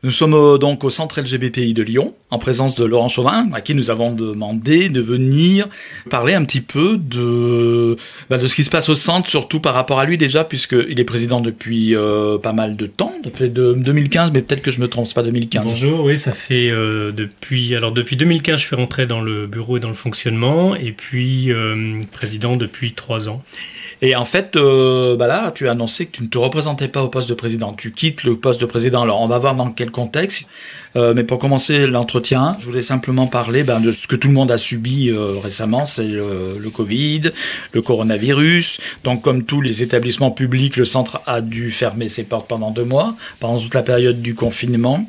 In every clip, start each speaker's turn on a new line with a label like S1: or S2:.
S1: Nous sommes donc au centre LGBTI de Lyon, en présence de Laurent Chauvin, à qui nous avons demandé de venir parler un petit peu de ce qui se passe au centre, surtout par rapport à lui déjà, puisqu'il est président depuis pas mal de temps, depuis 2015, mais peut-être que je me trompe, c'est pas 2015.
S2: Bonjour, oui, ça fait depuis 2015, je suis rentré dans le bureau et dans le fonctionnement, et puis président depuis 3 ans.
S1: Et en fait, là, tu as annoncé que tu ne te représentais pas au poste de président. Tu quittes le poste de président. Alors, on va voir dans quel contexte. Mais pour commencer l'entretien, je voulais simplement parler de ce que tout le monde a subi récemment. C'est le Covid, le coronavirus. Donc, comme tous les établissements publics, le centre a dû fermer ses portes pendant 2 mois, pendant toute la période du confinement.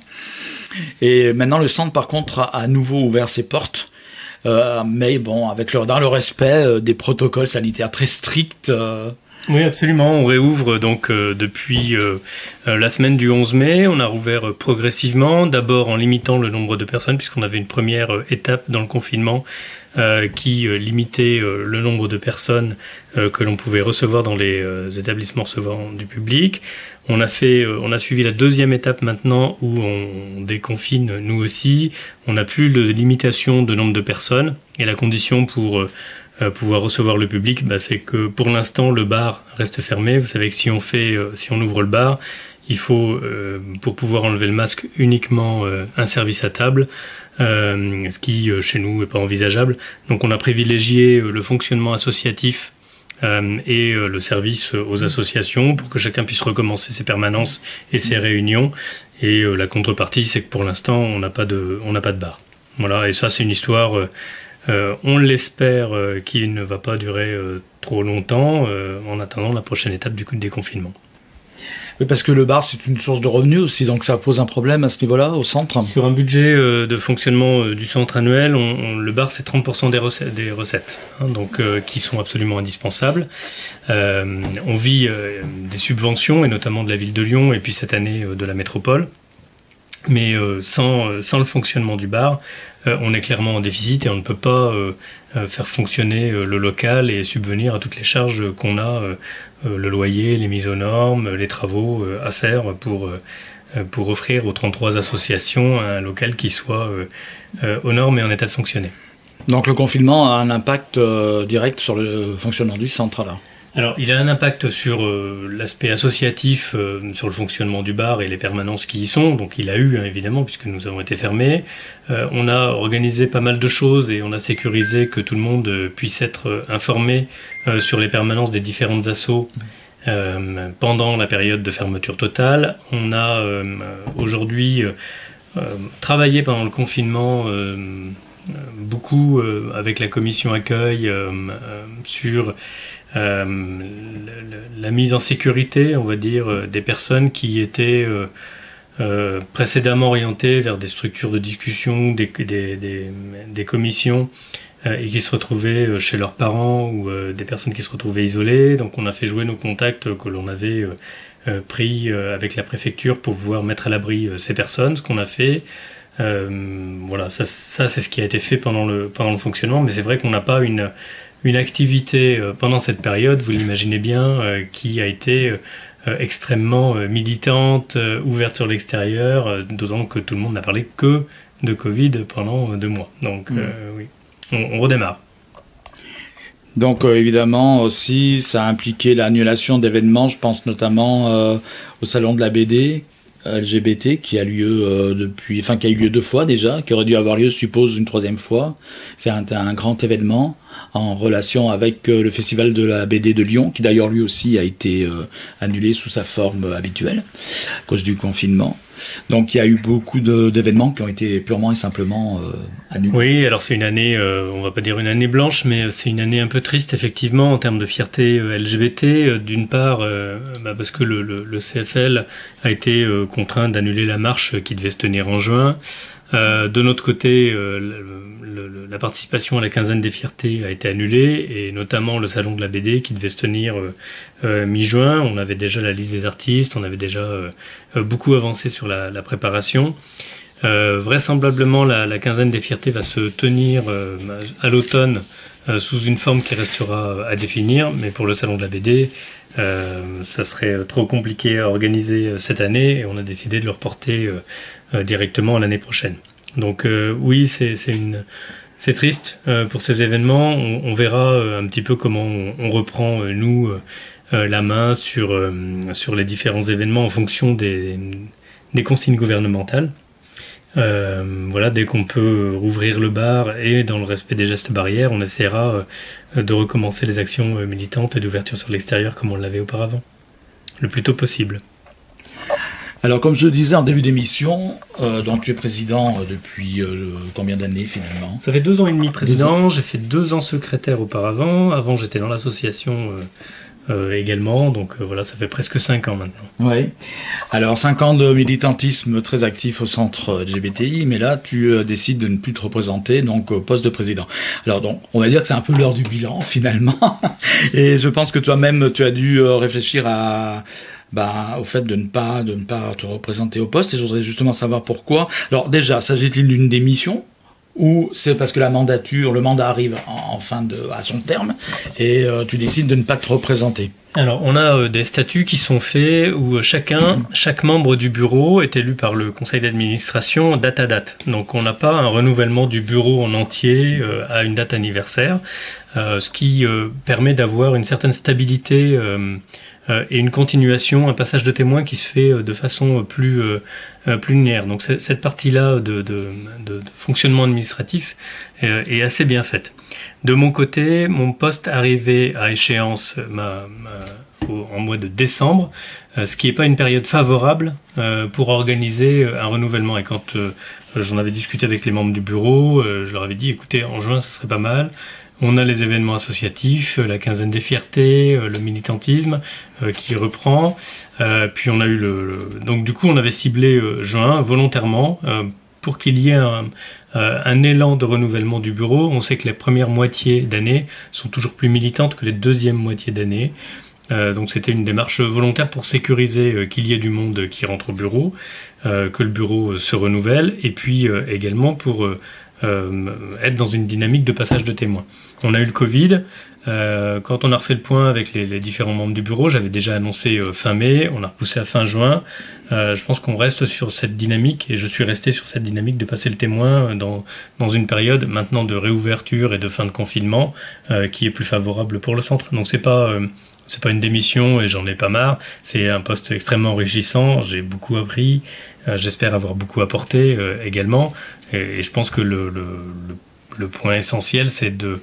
S1: Et maintenant, le centre, par contre, a à nouveau ouvert ses portes. Mais bon, dans le respect des protocoles sanitaires très stricts.
S2: Oui, absolument. On réouvre donc depuis la semaine du 11 mai. On a rouvert progressivement, d'abord en limitant le nombre de personnes, puisqu'on avait une première étape dans le confinement qui limitait le nombre de personnes que l'on pouvait recevoir dans les établissements recevant du public. On a suivi la deuxième étape maintenant où on déconfine nous aussi. On n'a plus de limitation de nombre de personnes et la condition pour pouvoir recevoir le public, c'est que pour l'instant le bar reste fermé. Vous savez que si on ouvre le bar, il faut pour pouvoir enlever le masque uniquement un service à table. Ce qui chez nous n'est pas envisageable. Donc on a privilégié le fonctionnement associatif et le service aux associations pour que chacun puisse recommencer ses permanences et ses réunions. Et la contrepartie, c'est que pour l'instant, on n'a pas de bar. Voilà, et ça, c'est une histoire, on l'espère, qui ne va pas durer trop longtemps en attendant la prochaine étape du déconfinement.
S1: Oui, parce que le bar, c'est une source de revenus aussi, donc ça pose un problème à ce niveau-là, au centre.
S2: Sur un budget de fonctionnement du centre annuel, le bar, c'est 30% des recettes, donc qui sont absolument indispensables. On vit des subventions, et notamment de la ville de Lyon, et puis cette année de la métropole. Mais sans le fonctionnement du bar, on est clairement en déficit et on ne peut pas faire fonctionner le local et subvenir à toutes les charges qu'on a, le loyer, les mises aux normes, les travaux à faire pour offrir aux 33 associations un local qui soit aux normes et en état de fonctionner.
S1: Donc le confinement a un impact direct sur le fonctionnement du centre alors.
S2: Alors, il a un impact sur l'aspect associatif, sur le fonctionnement du bar et les permanences qui y sont. Donc, il a eu, évidemment, puisque nous avons été fermés. On a organisé pas mal de choses et on a sécurisé que tout le monde puisse être informé sur les permanences des différentes assos pendant la période de fermeture totale. On a aujourd'hui travaillé pendant le confinement beaucoup avec la commission accueil sur la mise en sécurité, on va dire, des personnes qui étaient précédemment orientées vers des structures de discussion, des commissions, et qui se retrouvaient chez leurs parents ou des personnes qui se retrouvaient isolées. Donc on a fait jouer nos contacts que l'on avait pris avec la préfecture pour pouvoir mettre à l'abri ces personnes, ce qu'on a fait. Voilà, ça c'est ce qui a été fait pendant le fonctionnement, mais c'est vrai qu'on n'a pas une activité pendant cette période, vous l'imaginez bien, qui a été extrêmement militante, ouverte sur l'extérieur, d'autant que tout le monde n'a parlé que de Covid pendant 2 mois. Donc oui, on redémarre.
S1: Donc évidemment aussi, ça a impliqué l'annulation d'événements, je pense notamment au Salon de la BD, LGBT qui a lieu qui a eu lieu 2 fois déjà, qui aurait dû avoir lieu, je suppose, une 3e fois. C'est un grand événement en relation avec le Festival de la BD de Lyon, qui d'ailleurs lui aussi a été annulé sous sa forme habituelle à cause du confinement. Donc il y a eu beaucoup d'événements qui ont été purement et simplement annulés.
S2: Oui, alors c'est une année, on va pas dire une année blanche, mais c'est une année un peu triste effectivement en termes de fierté LGBT. D'une part, parce que le CFL a été contraint d'annuler la marche qui devait se tenir en juin. De notre côté, la participation à la quinzaine des fiertés a été annulée, et notamment le salon de la BD qui devait se tenir mi-juin. On avait déjà la liste des artistes, on avait déjà beaucoup avancé sur la préparation. Vraisemblablement, la quinzaine des fiertés va se tenir à l'automne sous une forme qui restera à définir, mais pour le salon de la BD, ça serait trop compliqué à organiser cette année et on a décidé de le reporter directement à l'année prochaine. Donc oui, c'est triste pour ces événements. On verra un petit peu comment on reprend, nous, la main sur les différents événements en fonction des consignes gouvernementales. Voilà, dès qu'on peut rouvrir le bar et dans le respect des gestes barrières, on essaiera de recommencer les actions militantes et d'ouverture sur l'extérieur comme on l'avait auparavant, le plus tôt possible.
S1: Alors, comme je le disais en début d'émission, donc tu es président depuis combien d'années finalement ?
S2: Ça fait 2 ans et demi président, j'ai fait 2 ans secrétaire auparavant. Avant, j'étais dans l'association également, donc voilà, ça fait presque 5 ans maintenant.
S1: Oui. Alors, 5 ans de militantisme très actif au centre LGBTI, mais là, tu décides de ne plus te représenter donc au poste de président. Alors, donc, on va dire que c'est un peu l'heure du bilan finalement, et je pense que toi-même, tu as dû réfléchir au fait de ne pas te représenter au poste, et je voudrais justement savoir pourquoi. Alors déjà, s'agit-il d'une démission ou c'est parce que le mandat arrive à son terme et tu décides de ne pas te représenter?
S2: Alors, on a des statuts qui sont faits où chaque membre du bureau est élu par le conseil d'administration date à date. Donc, on n'a pas un renouvellement du bureau en entier à une date anniversaire, ce qui permet d'avoir une certaine stabilité et une continuation, un passage de témoin qui se fait de façon plus linéaire. Donc cette partie-là de fonctionnement administratif est assez bien faite. De mon côté, mon poste arrivait à échéance en mois de décembre, ce qui n'est pas une période favorable pour organiser un renouvellement. Et quand j'en avais discuté avec les membres du bureau, je leur avais dit, écoutez, en juin, ce serait pas mal. On a les événements associatifs, la quinzaine des fiertés, le militantisme qui reprend. Puis on a eu donc du coup on avait ciblé juin volontairement pour qu'il y ait un élan de renouvellement du bureau. On sait que les premières moitiés d'année sont toujours plus militantes que les deuxièmes moitiés d'année. Donc c'était une démarche volontaire pour sécuriser qu'il y ait du monde qui rentre au bureau, que le bureau se renouvelle, et puis également pour être dans une dynamique de passage de témoins. On a eu le Covid. Quand on a refait le point avec les différents membres du bureau, j'avais déjà annoncé fin mai, on a repoussé à fin juin. Je pense qu'on reste sur cette dynamique, et je suis resté sur cette dynamique de passer le témoin dans une période maintenant de réouverture et de fin de confinement qui est plus favorable pour le centre. Donc c'est pas une démission et j'en ai pas marre, c'est un poste extrêmement enrichissant, j'ai beaucoup appris, j'espère avoir beaucoup apporté également, et je pense que le point essentiel c'est de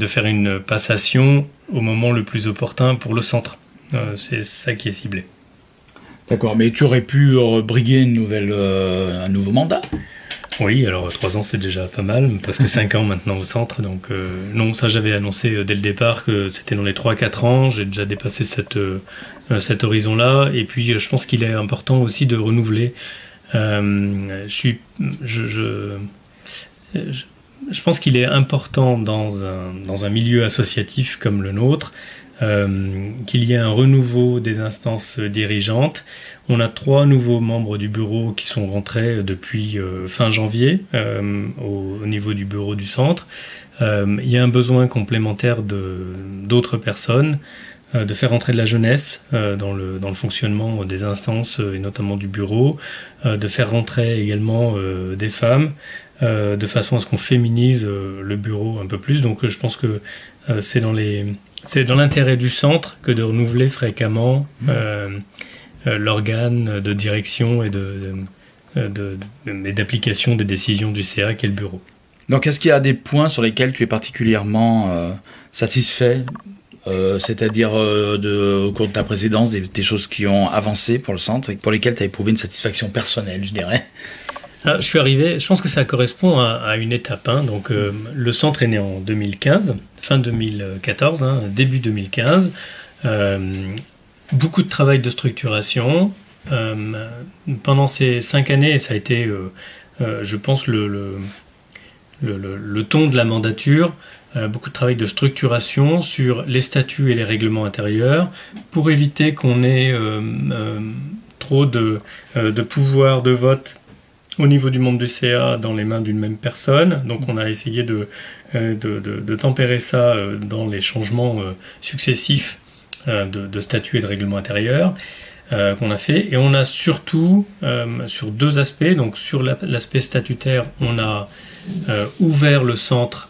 S2: faire une passation au moment le plus opportun pour le centre. C'est ça qui est ciblé.
S1: D'accord, mais tu aurais pu briguer un nouveau mandat?
S2: Oui, alors 3 ans c'est déjà pas mal, presque 5 ans maintenant au centre, donc non, ça j'avais annoncé dès le départ que c'était dans les 3-4 ans, j'ai déjà dépassé cet horizon-là, et puis je pense qu'il est important aussi de renouveler. Je pense qu'il est important dans un milieu associatif comme le nôtre qu'il y ait un renouveau des instances dirigeantes. On a 3 nouveaux membres du bureau qui sont rentrés depuis fin janvier au niveau du bureau du centre. Il y a un besoin complémentaire d'autres personnes, de faire entrer de la jeunesse dans le fonctionnement des instances et notamment du bureau, de faire rentrer également des femmes, de façon à ce qu'on féminise le bureau un peu plus. Donc je pense que c'est dans l'intérêt du centre que de renouveler fréquemment l'organe de direction et d'application des décisions du CA qu'est le bureau.
S1: Donc est-ce qu'il y a des points sur lesquels tu es particulièrement satisfait, c'est-à-dire au cours de ta présidence, des choses qui ont avancé pour le centre et pour lesquelles tu as éprouvé une satisfaction personnelle, je dirais?
S2: Je suis arrivé, je pense que ça correspond à une étape. Donc, le centre est né en 2015, fin 2014, début 2015. Beaucoup de travail de structuration. Pendant ces 5 années, ça a été, je pense, le ton de la mandature. Beaucoup de travail de structuration sur les statuts et les règlements intérieurs pour éviter qu'on ait trop de pouvoir de vote au niveau du monde du CA dans les mains d'une même personne. Donc on a essayé de tempérer ça dans les changements successifs de statut et de règlement intérieur qu'on a fait. Et on a surtout, sur deux aspects, donc sur l'aspect statutaire, on a ouvert le centre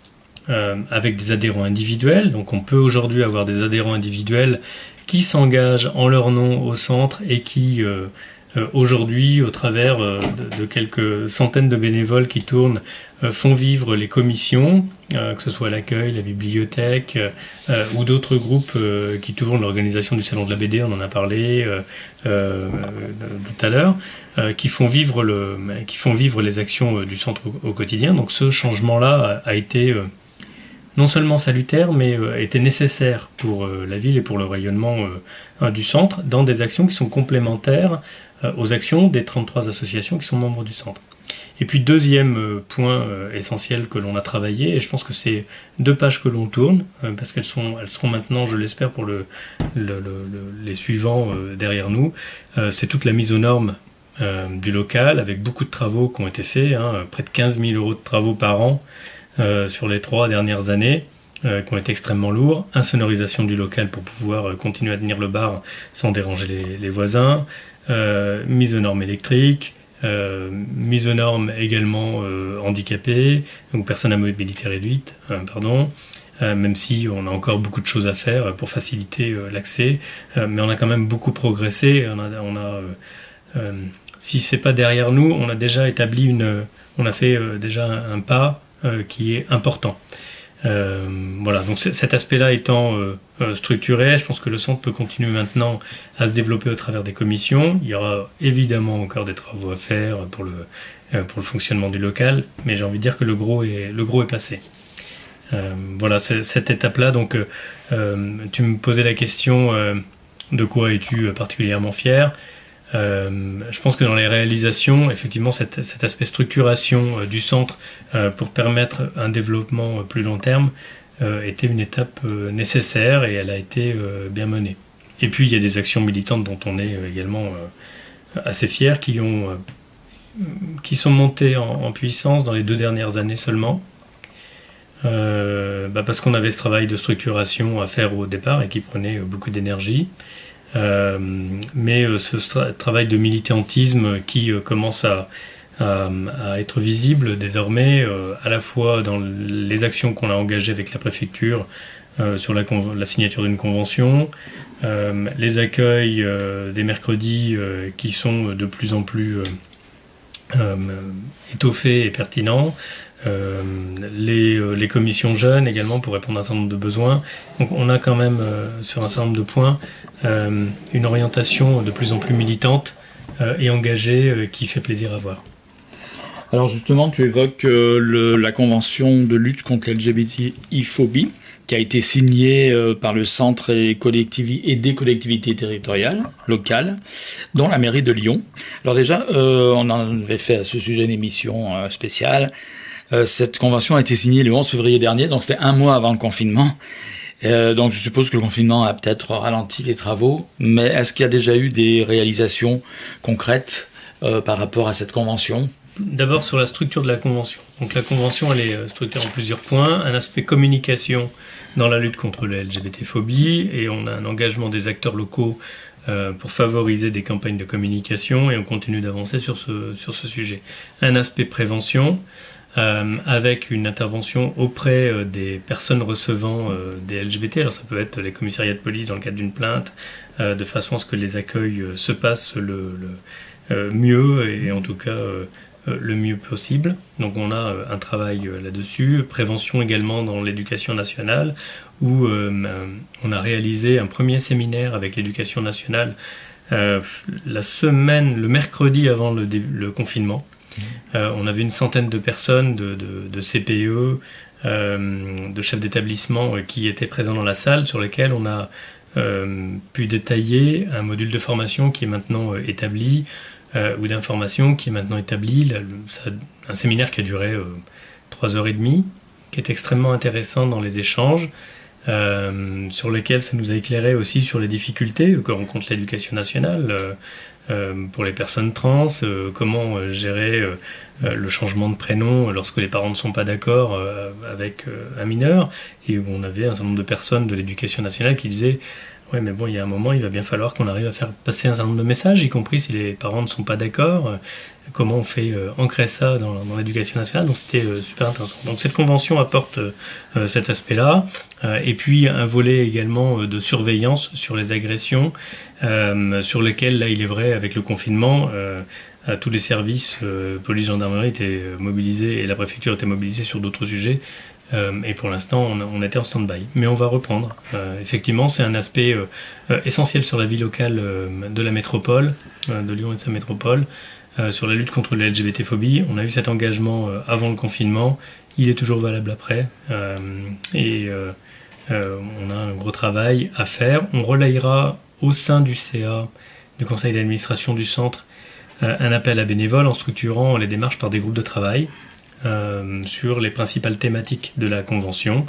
S2: avec des adhérents individuels. Donc on peut aujourd'hui avoir des adhérents individuels qui s'engagent en leur nom au centre et qui aujourd'hui, au travers de quelques centaines de bénévoles qui tournent, font vivre les commissions, que ce soit l'accueil, la bibliothèque ou d'autres groupes qui tournent, l'organisation du Salon de la BD, on en a parlé tout à l'heure, qui font vivre les actions du centre au quotidien. Donc ce changement-là a été non seulement salutaire, mais était nécessaire pour la ville et pour le rayonnement du centre, dans des actions qui sont complémentaires aux actions des 33 associations qui sont membres du centre. Et puis deuxième point essentiel que l'on a travaillé, et je pense que c'est 2 pages que l'on tourne, parce elles seront maintenant, je l'espère, pour les suivants derrière nous, c'est toute la mise aux normes du local, avec beaucoup de travaux qui ont été faits, près de 15 000 € de travaux par an sur les 3 dernières années, qui ont été extrêmement lourds. Insonorisation du local pour pouvoir continuer à tenir le bar sans déranger les voisins, mise aux normes électriques, mise aux normes également handicapés ou personnes à mobilité réduite, même si on a encore beaucoup de choses à faire pour faciliter l'accès, mais on a quand même beaucoup progressé. Si c'est pas derrière nous, on a déjà on a fait déjà un pas qui est important. Voilà, donc cet aspect-là étant structuré, je pense que le centre peut continuer maintenant à se développer au travers des commissions. Il y aura évidemment encore des travaux à faire pour le fonctionnement du local, mais j'ai envie de dire que le gros est passé. Voilà, cette étape-là, donc tu me posais la question de quoi es-tu particulièrement fier ? Je pense que dans les réalisations, effectivement, cet aspect structuration du centre pour permettre un développement plus long terme était une étape nécessaire et elle a été bien menée. Et puis il y a des actions militantes dont on est également assez fiers qui sont montées en puissance dans les 2 dernières années seulement. Parce qu'on avait ce travail de structuration à faire au départ et qui prenait beaucoup d'énergie. Mais ce travail de militantisme qui commence à être visible désormais, à la fois dans les actions qu'on a engagées avec la préfecture sur la signature d'une convention, les accueils des mercredis qui sont de plus en plus étoffés et pertinents, les commissions jeunes également pour répondre à un certain nombre de besoins. Donc on a quand même sur un certain nombre de points une orientation de plus en plus militante et engagée qui fait plaisir à voir.
S1: Alors justement, tu évoques la convention de lutte contre l'LGBTI-phobie qui a été signée par le centre et des collectivités territoriales locales, dont la mairie de Lyon. Alors déjà, on en avait fait à ce sujet une émission spéciale. Cette convention a été signée le 11 février dernier, donc c'était 1 mois avant le confinement. Donc je suppose que le confinement a peut-être ralenti les travaux, mais est-ce qu'il y a déjà eu des réalisations concrètes par rapport à cette convention ?
S2: D'abord sur la structure de la convention. Donc la convention, elle est structurée en plusieurs points. Un aspect communication dans la lutte contre la LGBT-phobie, et on a un engagement des acteurs locaux pour favoriser des campagnes de communication, et on continue d'avancer sur ce sujet. Un aspect prévention, avec une intervention auprès des personnes recevant des LGBT. Alors ça peut être les commissariats de police dans le cadre d'une plainte, de façon à ce que les accueils se passent le mieux, et en tout cas le mieux possible. Donc on a un travail là-dessus. Prévention également dans l'éducation nationale, où on a réalisé un premier séminaire avec l'éducation nationale le mercredi avant le confinement. On avait une centaine de personnes de CPE, de chefs d'établissement qui étaient présents dans la salle, sur lesquels on a pu détailler un module de formation qui est maintenant établi, ou d'information qui est maintenant établi. Un séminaire qui a duré 3h30, qui est extrêmement intéressant dans les échanges, sur lesquels ça nous a éclairé aussi sur les difficultés que rencontre l'éducation nationale, pour les personnes trans, comment gérer le changement de prénom lorsque les parents ne sont pas d'accord avec un mineur, et où on avait un certain nombre de personnes de l'éducation nationale qui disaient ouais, mais bon, il y a un moment, il va bien falloir qu'on arrive à faire passer un certain nombre de messages, y compris si les parents ne sont pas d'accord. Comment on fait ancrer ça dans l'éducation nationale. Donc c'était super intéressant. Donc cette convention apporte cet aspect-là. Et puis un volet également de surveillance sur les agressions, sur lesquels, là, il est vrai, avec le confinement, tous les services, police, gendarmerie étaient mobilisés et la préfecture était mobilisée sur d'autres sujets. Et pour l'instant, on était en stand-by. Mais on va reprendre. Effectivement, c'est un aspect essentiel sur la vie locale de la métropole, de Lyon et de sa métropole, sur la lutte contre la LGBT-phobie. On a eu cet engagement avant le confinement. Il est toujours valable après. Et on a un gros travail à faire. On relayera au sein du CA, du conseil d'administration du centre, un appel à bénévoles en structurant les démarches par des groupes de travail. Sur les principales thématiques de la convention,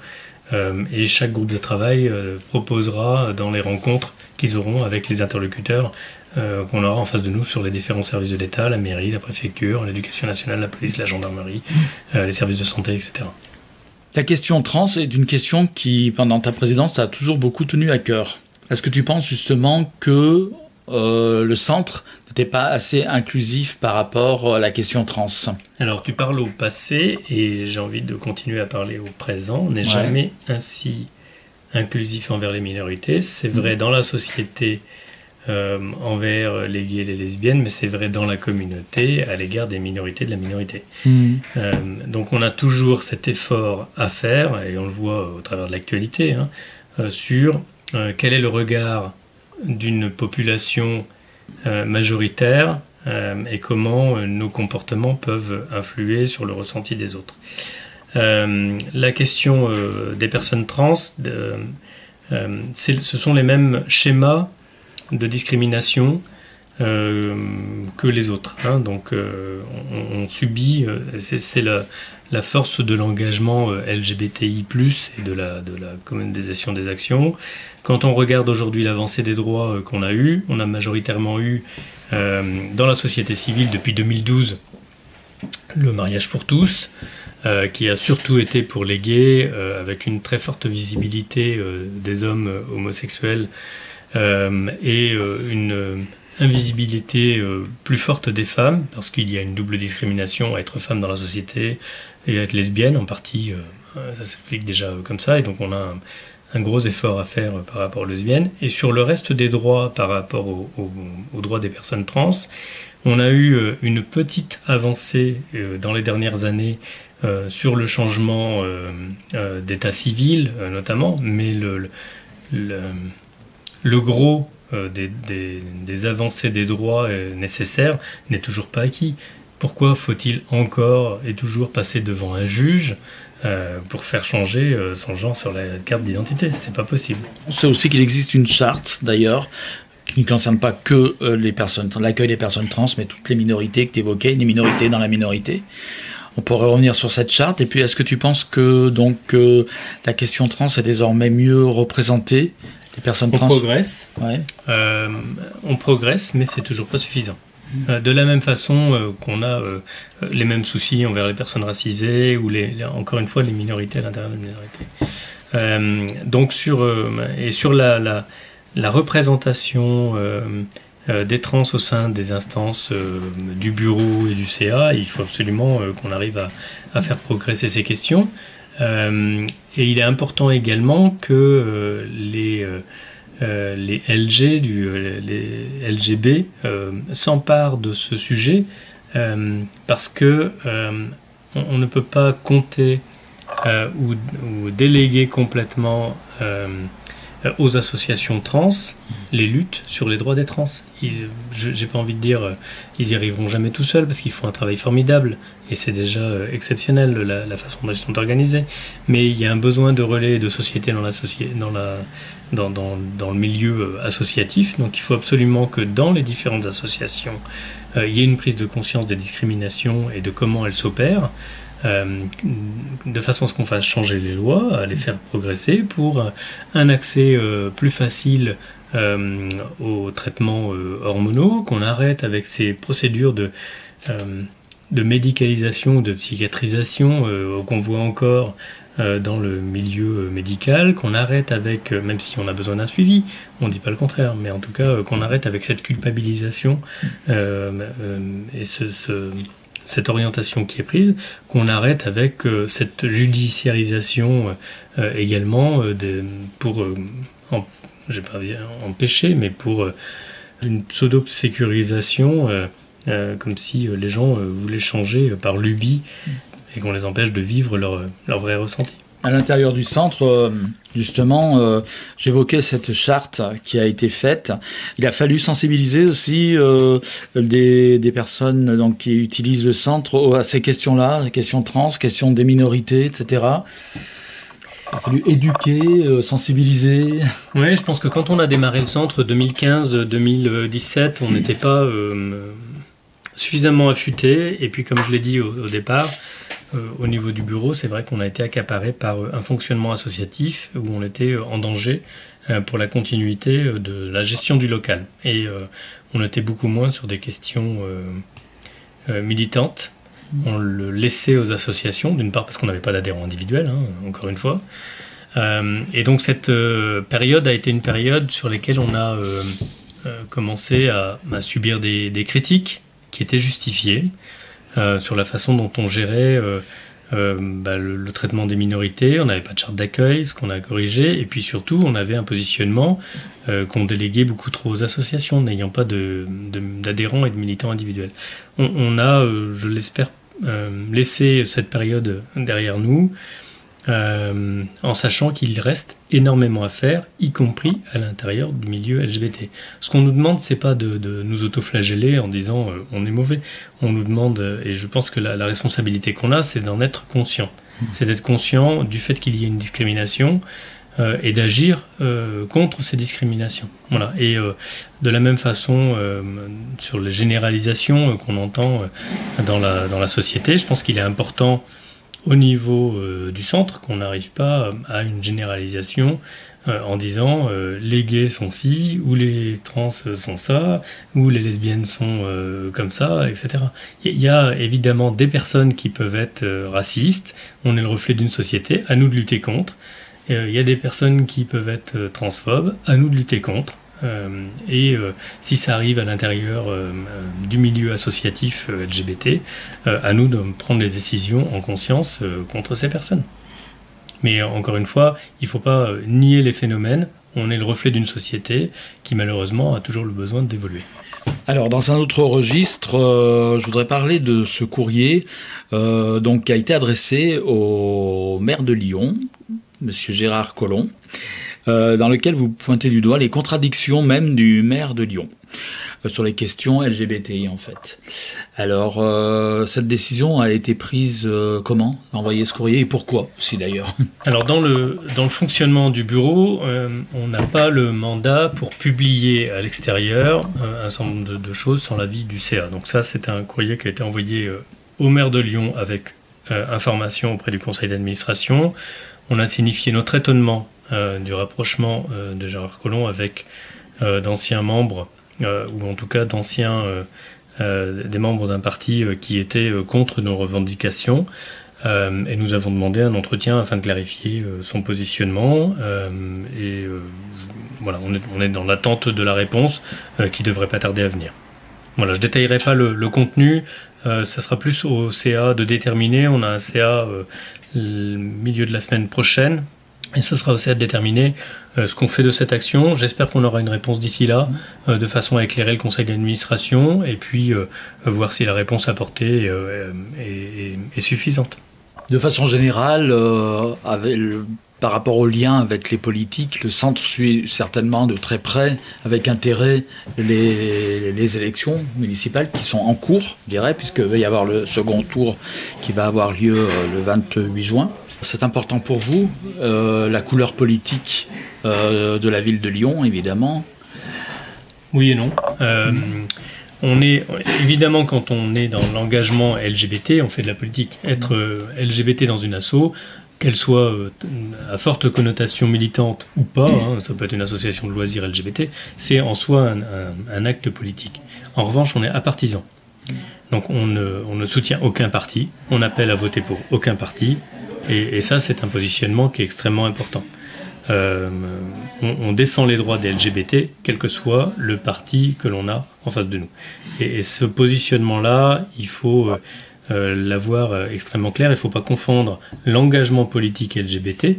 S2: et chaque groupe de travail proposera dans les rencontres qu'ils auront avec les interlocuteurs qu'on aura en face de nous sur les différents services de l'État, la mairie, la préfecture, l'éducation nationale, la police, la gendarmerie, les services de santé, etc.
S1: La question trans est une question qui, pendant ta présidence, t'a toujours beaucoup tenu à cœur. Est-ce que tu penses justement que le centre n'était pas assez inclusif par rapport à la question trans?
S2: Alors tu parles au passé et j'ai envie de continuer à parler au présent. On n'est jamais ainsi inclusif envers les minorités. C'est vrai dans la société envers les gays et les lesbiennes, mais c'est vrai dans la communauté à l'égard des minorités de la minorité. Donc on a toujours cet effort à faire, et on le voit au travers de l'actualité, sur quel est le regard d'une population majoritaire et comment nos comportements peuvent influer sur le ressenti des autres. La question des personnes trans, ce sont les mêmes schémas de discrimination que les autres. Donc on subit, c'est la force de l'engagement LGBTI+, et de la communautarisation des actions. Quand on regarde aujourd'hui l'avancée des droits qu'on a eu, on a majoritairement eu dans la société civile depuis 2012 le mariage pour tous, qui a surtout été pour les gays, avec une très forte visibilité des hommes homosexuels et une invisibilité plus forte des femmes, parce qu'il y a une double discrimination à être femme dans la société et à être lesbienne en partie, ça s'explique déjà comme ça, et donc on a un gros effort à faire par rapport aux lesbiennes. Et sur le reste des droits par rapport aux droits des personnes trans, on a eu une petite avancée dans les dernières années sur le changement d'état civil notamment, mais le gros des avancées des droits nécessaires n'est toujours pas acquis. Pourquoi faut-il encore et toujours passer devant un juge pour faire changer son genre sur la carte d'identité? C'est pas possible.
S1: On sait aussi qu'il existe une charte, d'ailleurs, qui ne concerne pas que l'accueil des personnes trans, mais toutes les minorités que tu évoquais, les minorités dans la minorité. On pourrait revenir sur cette charte. Et puis, est-ce que tu penses que la question trans est désormais mieux représentée? Les personnes trans.
S2: On progresse.
S1: Ouais.
S2: On progresse, mais c'est toujours pas suffisant. De la même façon qu'on a les mêmes soucis envers les personnes racisées ou encore une fois les minorités à l'intérieur des minorités. Donc sur la représentation des trans au sein des instances du bureau et du CA, il faut absolument qu'on arrive à faire progresser ces questions. Et il est important également que les LG, les LGB s'emparent de ce sujet parce que on ne peut pas compter ou déléguer complètement aux associations trans les luttes sur les droits des trans. J'ai pas envie de dire ils y arriveront jamais tout seuls parce qu'ils font un travail formidable et c'est déjà exceptionnel la façon dont ils sont organisés, mais il y a un besoin de relais et de société dans le milieu associatif, donc il faut absolument que dans les différentes associations il y ait une prise de conscience des discriminations et de comment elles s'opèrent, de façon à ce qu'on fasse changer les lois, à les faire progresser pour un accès plus facile aux traitements hormonaux, qu'on arrête avec ces procédures de médicalisation, de psychiatrisation qu'on voit encore dans le milieu médical, qu'on arrête avec, même si on a besoin d'un suivi, on ne dit pas le contraire, mais en tout cas qu'on arrête avec cette culpabilisation et cette orientation qui est prise, qu'on arrête avec cette judiciarisation également pour, je vais pas dire empêcher, mais pour une pseudo-sécurisation, comme si les gens voulaient changer par lubie et qu'on les empêche de vivre leur vrai ressenti.
S1: À l'intérieur du centre, justement, j'évoquais cette charte qui a été faite. Il a fallu sensibiliser aussi des personnes donc, qui utilisent le centre à ces questions-là, questions trans, questions des minorités, etc. Il a fallu éduquer, sensibiliser.
S2: Oui, je pense que quand on a démarré le centre 2015-2017, on n'était pas suffisamment affûté. Et puis, comme je l'ai dit au départ, au niveau du bureau, c'est vrai qu'on a été accaparé par un fonctionnement associatif où on était en danger pour la continuité de la gestion du local. Et on était beaucoup moins sur des questions militantes. On le laissait aux associations, d'une part parce qu'on n'avait pas d'adhérents individuels, encore une fois. Et donc cette période a été une période sur laquelle on a commencé à subir des critiques qui étaient justifiées. Sur la façon dont on gérait le traitement des minorités. On n'avait pas de charte d'accueil, ce qu'on a corrigé, et puis surtout on avait un positionnement qu'on déléguait beaucoup trop aux associations, n'ayant pas d'adhérents et de militants individuels. On a, je l'espère, laissé cette période derrière nous, en sachant qu'il reste énormément à faire, y compris à l'intérieur du milieu LGBT. Ce qu'on nous demande, c'est pas de nous autoflageller en disant on est mauvais. On nous demande, et je pense que la responsabilité qu'on a, c'est d'en être conscient. C'est d'être conscient du fait qu'il y ait une discrimination et d'agir contre ces discriminations. Voilà. Et de la même façon, sur les généralisations qu'on entend dans la société, je pense qu'il est important au niveau du centre, qu'on n'arrive pas à une généralisation en disant les gays sont ci, ou les trans sont ça, ou les lesbiennes sont comme ça, etc. Il y a évidemment des personnes qui peuvent être racistes, on est le reflet d'une société, à nous de lutter contre. Il y a des personnes qui peuvent être transphobes, à nous de lutter contre. Si ça arrive à l'intérieur du milieu associatif LGBT, à nous de prendre les décisions en conscience contre ces personnes. Mais encore une fois, il ne faut pas nier les phénomènes. On est le reflet d'une société qui malheureusement a toujours le besoin d'évoluer.
S1: Alors, dans un autre registre, je voudrais parler de ce courrier qui a été adressé au maire de Lyon, Monsieur Gérard Collomb, dans lequel vous pointez du doigt les contradictions même du maire de Lyon sur les questions LGBTI en fait. Alors, cette décision a été prise comment, d'envoyer ce courrier, et pourquoi aussi d'ailleurs?
S2: Alors dans le fonctionnement du bureau, on n'a pas le mandat pour publier à l'extérieur un certain nombre de choses sans l'avis du CA. Donc ça, c'est un courrier qui a été envoyé au maire de Lyon avec information auprès du conseil d'administration. On a signifié notre étonnement du rapprochement de Gérard Collomb avec d'anciens membres, ou en tout cas des membres d'un parti qui étaient contre nos revendications. Et nous avons demandé un entretien afin de clarifier son positionnement. Voilà, on est dans l'attente de la réponse qui ne devrait pas tarder à venir. Voilà, je ne détaillerai pas le contenu. Ça sera plus au CA de déterminer. On a un CA le milieu de la semaine prochaine. Et ce sera aussi à déterminer ce qu'on fait de cette action. J'espère qu'on aura une réponse d'ici là, de façon à éclairer le conseil d'administration, et puis voir si la réponse apportée est suffisante.
S1: De façon générale, par rapport au lien avec les politiques, le centre suit certainement de très près, avec intérêt, les élections municipales qui sont en cours, je dirais, puisqu'il va y avoir le second tour qui va avoir lieu le 28 juin. C'est important pour vous, la couleur politique de la ville de Lyon, évidemment.
S2: Oui et non. On est évidemment, quand on est dans l'engagement LGBT, on fait de la politique. Être LGBT dans une asso, qu'elle soit à forte connotation militante ou pas, ça peut être une association de loisirs LGBT, c'est en soi un acte politique. En revanche, on est apartisan. Donc on ne soutient aucun parti, on appelle à voter pour aucun parti, et ça c'est un positionnement qui est extrêmement important. On défend les droits des LGBT, quel que soit le parti que l'on a en face de nous. Et ce positionnement-là, il faut l'avoir extrêmement clair. Il ne faut pas confondre l'engagement politique LGBT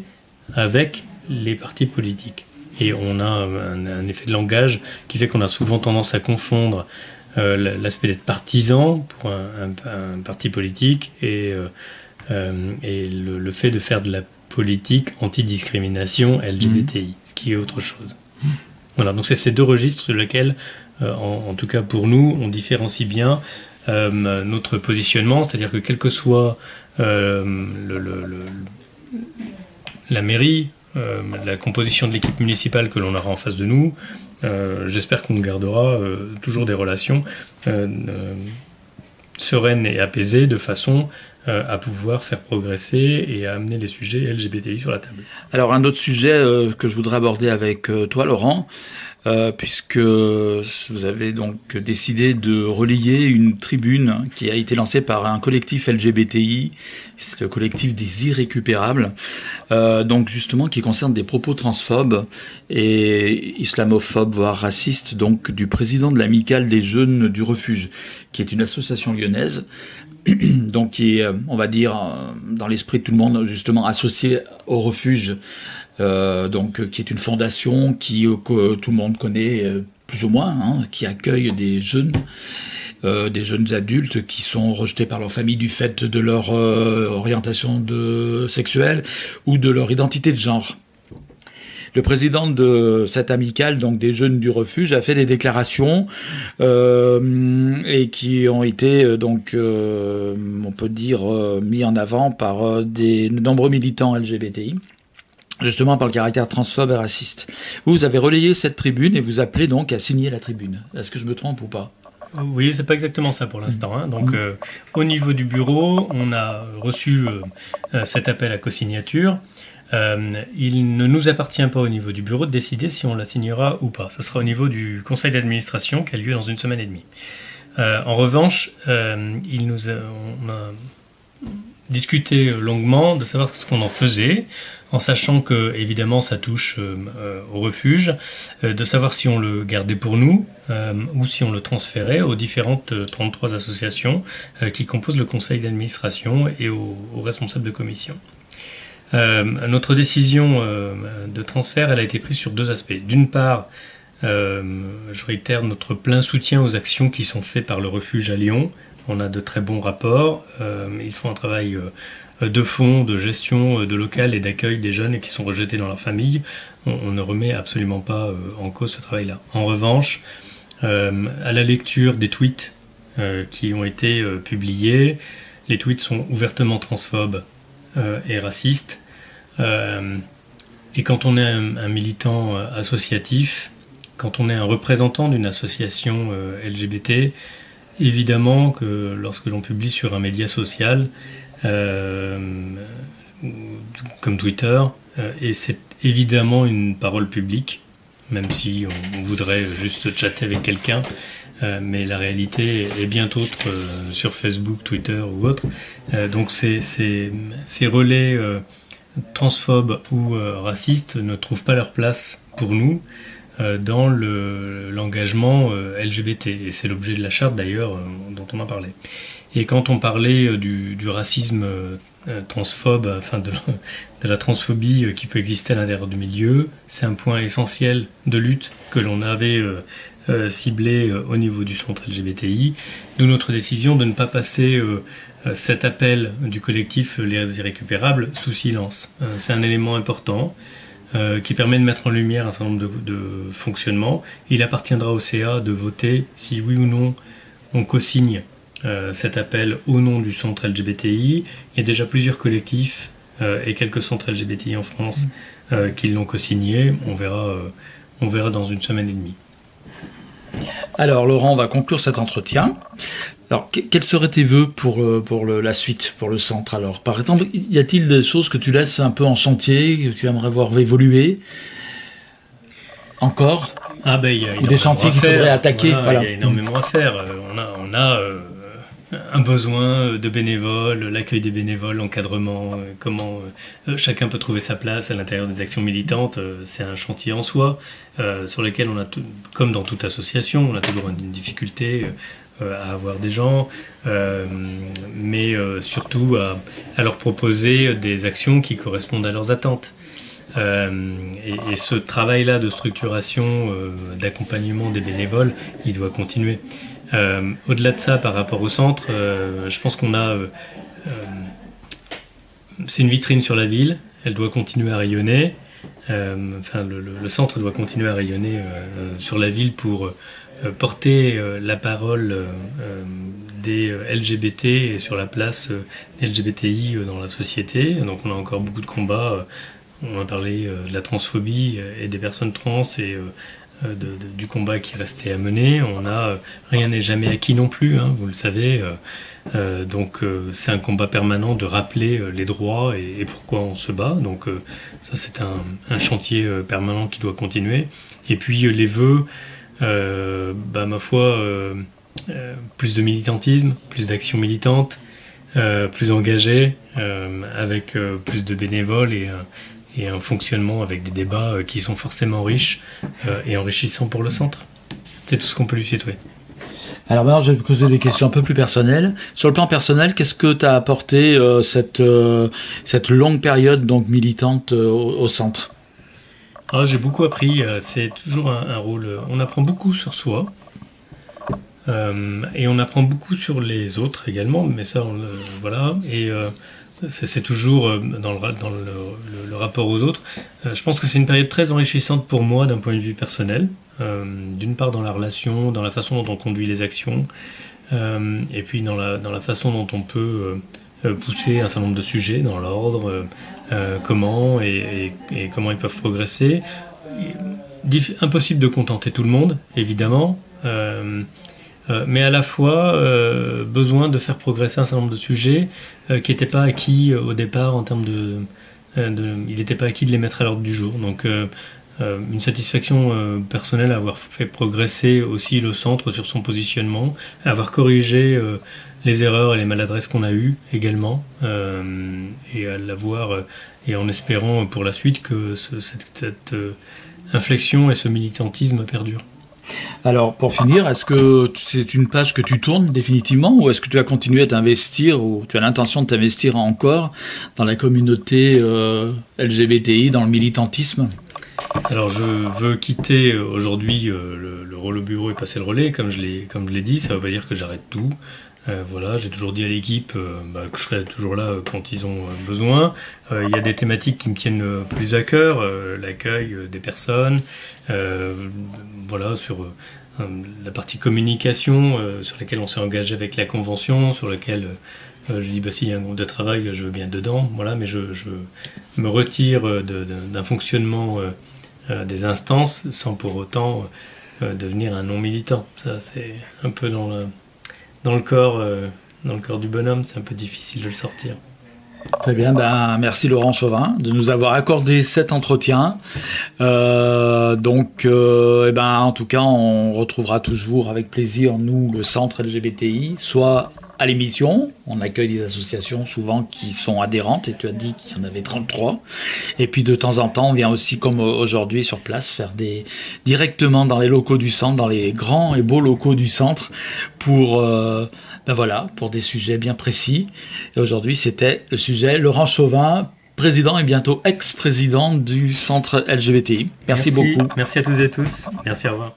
S2: avec les partis politiques. Et on a un effet de langage qui fait qu'on a souvent tendance à confondre l'aspect d'être partisan pour un parti politique et le fait de faire de la politique anti-discrimination LGBTI, ce qui est autre chose. Voilà, donc c'est ces deux registres sur lesquels, en tout cas pour nous, on différencie bien notre positionnement, c'est-à-dire que quel que soit la mairie, la composition de l'équipe municipale que l'on aura en face de nous, j'espère qu'on gardera toujours des relations sereines et apaisées de façon à pouvoir faire progresser et à amener les sujets LGBTI sur la table.
S1: Alors un autre sujet que je voudrais aborder avec toi, Laurent, puisque vous avez donc décidé de relayer une tribune qui a été lancée par un collectif LGBTI, c'est le collectif des Irrécupérables, donc justement qui concerne des propos transphobes et islamophobes, voire racistes, donc du président de l'Amicale des Jeunes du Refuge, qui est une association lyonnaise, donc qui est, on va dire, dans l'esprit de tout le monde, justement associé au Refuge, donc qui est une fondation que tout le monde connaît plus ou moins, qui accueille des jeunes adultes qui sont rejetés par leur famille du fait de leur orientation sexuelle ou de leur identité de genre. Le président de cette amicale, donc des jeunes du refuge, a fait des déclarations et qui ont été donc, on peut dire, mis en avant par des nombreux militants LGBTI, justement par le caractère transphobe et raciste. Vous avez relayé cette tribune et vous appelez donc à signer la tribune. Est-ce que je me trompe ou pas ?
S2: Oui, c'est pas exactement ça pour l'instant. Donc, au niveau du bureau, on a reçu cet appel à co-signature. Il ne nous appartient pas au niveau du bureau de décider si on la signera ou pas. Ce sera au niveau du conseil d'administration qui a lieu dans 1 semaine et demie. En revanche, on a discuté longuement de savoir ce qu'on en faisait, en sachant que évidemment ça touche au refuge, de savoir si on le gardait pour nous ou si on le transférait aux différentes 33 associations qui composent le conseil d'administration et aux responsables de commission. Notre décision de transfert, elle a été prise sur deux aspects. D'une part, je réitère notre plein soutien aux actions qui sont faites par le refuge à Lyon. On a de très bons rapports. Ils font un travail de fond, de gestion, de local et d'accueil des jeunes qui sont rejetés dans leur famille. On ne remet absolument pas en cause ce travail-là. En revanche, à la lecture des tweets qui ont été publiés, les tweets sont ouvertement transphobes et racistes. Et quand on est un militant associatif, quand on est un représentant d'une association LGBT, évidemment que lorsque l'on publie sur un média social comme Twitter, et c'est évidemment une parole publique, même si on voudrait juste chatter avec quelqu'un, mais la réalité est bien autre sur Facebook, Twitter ou autre. Donc ces relais transphobes ou racistes ne trouvent pas leur place pour nous dans l'engagement LGBT. Et c'est l'objet de la charte d'ailleurs dont on a parlé. Et quand on parlait du racisme transphobe, enfin de la transphobie qui peut exister à l'intérieur du milieu, c'est un point essentiel de lutte que l'on avait ciblé au niveau du centre LGBTI, d'où notre décision de ne pas passer cet appel du collectif Les Irrécupérables sous silence. C'est un élément important qui permet de mettre en lumière un certain nombre de fonctionnements. Il appartiendra au CA de voter si oui ou non on co-signe cet appel au nom du centre LGBTI. Il y a déjà plusieurs collectifs et quelques centres LGBTI en France qui l'ont co-signé. On verra dans 1 semaine et demie.
S1: Alors Laurent, on va conclure cet entretien. Alors, quels seraient tes vœux pour la suite, pour le centre? Alors, par exemple, y a-t-il des choses que tu laisses un peu en chantier, que tu aimerais voir évoluer encore?
S2: Ou
S1: des chantiers qu'il faudrait attaquer.
S2: Voilà. Il y a énormément à faire. On a un besoin de bénévoles, l'accueil des bénévoles, l'encadrement, comment chacun peut trouver sa place à l'intérieur des actions militantes. C'est un chantier en soi sur lequel on a, comme dans toute association, on a toujours une difficulté à avoir des gens, mais surtout à leur proposer des actions qui correspondent à leurs attentes. Et ce travail-là de structuration, d'accompagnement des bénévoles, il doit continuer. Au-delà de ça, par rapport au centre, je pense qu'on a... c'est une vitrine sur la ville, elle doit continuer à rayonner. Le centre doit continuer à rayonner sur la ville pour porter la parole des LGBT et sur la place des LGBTI dans la société. Donc on a encore beaucoup de combats. On a parlé de la transphobie et des personnes trans et du combat qui restait à mener. Rien n'est jamais acquis non plus, hein, vous le savez. Donc c'est un combat permanent de rappeler les droits et pourquoi on se bat. Donc ça c'est un chantier permanent qui doit continuer. Et puis les vœux, ma foi, plus de militantisme, plus d'actions militantes, plus engagées, avec plus de bénévoles et un fonctionnement avec des débats qui sont forcément riches et enrichissants pour le centre. C'est tout ce qu'on peut lui souhaiter.
S1: Alors maintenant, je vais te poser des questions un peu plus personnelles. Sur le plan personnel, qu'est-ce que t'as apporté cette longue période donc militante au centre?
S2: J'ai beaucoup appris. C'est toujours un rôle... On apprend beaucoup sur soi. Et on apprend beaucoup sur les autres également. Mais ça, voilà. Et... c'est toujours dans le rapport aux autres. Je pense que c'est une période très enrichissante pour moi d'un point de vue personnel. D'une part dans la relation, dans la façon dont on conduit les actions, et puis dans la façon dont on peut pousser un certain nombre de sujets dans l'ordre, comment et comment ils peuvent progresser. Impossible de contenter tout le monde, évidemment. Mais à la fois besoin de faire progresser un certain nombre de sujets qui n'étaient pas acquis au départ en termes il n'était pas acquis de les mettre à l'ordre du jour. Donc une satisfaction personnelle à avoir fait progresser aussi le centre sur son positionnement, à avoir corrigé les erreurs et les maladresses qu'on a eues également, et à l'avoir, et en espérant pour la suite que cette inflexion et ce militantisme perdurent.
S1: Alors, pour finir, est-ce que c'est une page que tu tournes définitivement ou est-ce que tu vas continuer à t'investir ou tu as l'intention de t'investir encore dans la communauté LGBTI, dans le militantisme?
S2: Alors, je veux quitter aujourd'hui le rôle au bureau et passer le relais, comme je l'ai dit. Ça ne veut pas dire que j'arrête tout. Voilà, j'ai toujours dit à l'équipe que je serai toujours là quand ils ont besoin. Il y a des thématiques qui me tiennent plus à cœur, l'accueil des personnes, voilà, sur la partie communication sur laquelle on s'est engagé avec la convention, sur laquelle je dis s'il y a un groupe de travail, je veux bien dedans, voilà, mais je me retire d'un fonctionnement des instances sans pour autant devenir un non-militant. Ça, c'est un peu dans le corps du bonhomme, c'est un peu difficile de le sortir.
S1: Très bien, merci Laurent Chauvin de nous avoir accordé cet entretien. En tout cas, on retrouvera toujours avec plaisir, nous, le centre LGBTI, soit à l'émission, on accueille des associations souvent qui sont adhérentes, et tu as dit qu'il y en avait 33. Et puis de temps en temps, on vient aussi, comme aujourd'hui, sur place, faire directement dans les locaux du centre, dans les grands et beaux locaux du centre, pour des sujets bien précis. Et aujourd'hui, c'était le sujet Laurent Chauvin, président et bientôt ex-président du centre LGBTI. Merci beaucoup.
S2: Merci à toutes et tous. Merci, au revoir.